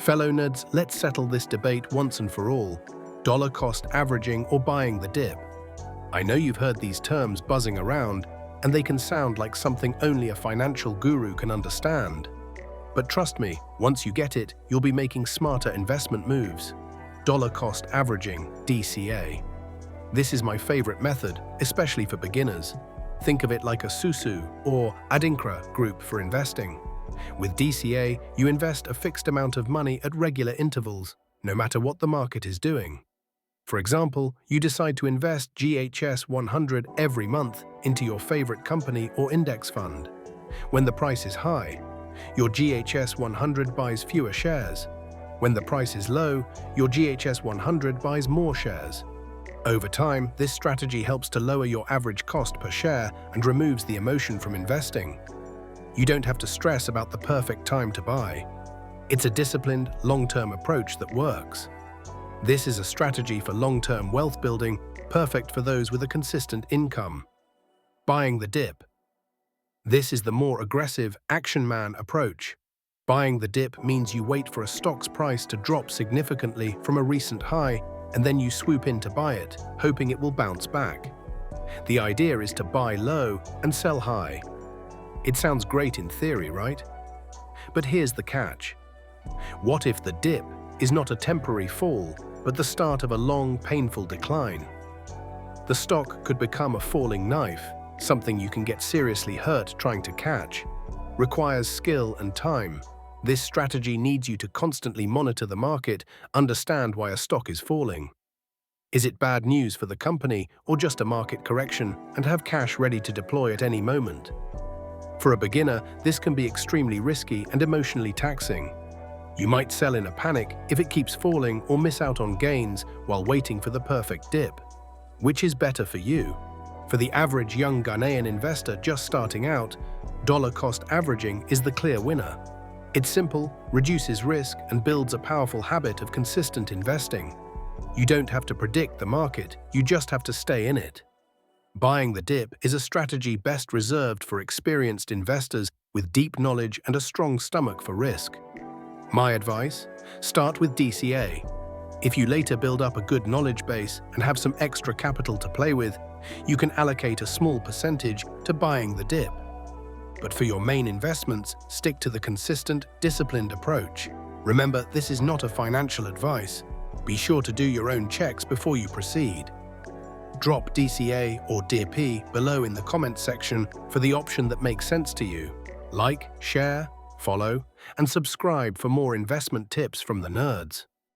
Fellow nerds, let's settle this debate once and for all. Dollar cost averaging or buying the dip. I know you've heard these terms buzzing around, and they can sound like something only a financial guru can understand. But trust me, once you get it, you'll be making smarter investment moves. Dollar cost averaging, DCA. This is my favorite method, especially for beginners. Think of it like a Susu or Adinkra group for investing. With DCA, you invest a fixed amount of money at regular intervals, no matter what the market is doing. For example, you decide to invest GHS 100 every month into your favorite company or index fund. When the price is high, your GHS 100 buys fewer shares. When the price is low, your GHS 100 buys more shares. Over time, this strategy helps to lower your average cost per share and removes the emotion from investing. You don't have to stress about the perfect time to buy. It's a disciplined, long-term approach that works. This is a strategy for long-term wealth building, perfect for those with a consistent income. Buying the dip. This is the more aggressive, action man approach. Buying the dip means you wait for a stock's price to drop significantly from a recent high, and then you swoop in to buy it, hoping it will bounce back. The idea is to buy low and sell high. It sounds great in theory, right? But here's the catch. What if the dip is not a temporary fall, but the start of a long, painful decline? The stock could become a falling knife, something you can get seriously hurt trying to catch. Requires skill and time. This strategy needs you to constantly monitor the market, understand why a stock is falling. Is it bad news for the company or just a market correction, and have cash ready to deploy at any moment? For a beginner, this can be extremely risky and emotionally taxing. You might sell in a panic if it keeps falling or miss out on gains while waiting for the perfect dip. Which is better for you? For the average young Ghanaian investor just starting out, dollar cost averaging is the clear winner. It's simple, reduces risk, and builds a powerful habit of consistent investing. You don't have to predict the market, you just have to stay in it. Buying the dip is a strategy best reserved for experienced investors with deep knowledge and a strong stomach for risk. My advice? Start with DCA. If you later build up a good knowledge base and have some extra capital to play with, you can allocate a small percentage to buying the dip. But for your main investments, stick to the consistent, disciplined approach. Remember, this is not a financial advice. Be sure to do your own checks before you proceed. Drop DCA or DIP below in the comments section for the option that makes sense to you. Like, share, follow, and subscribe for more investment tips from the nerds.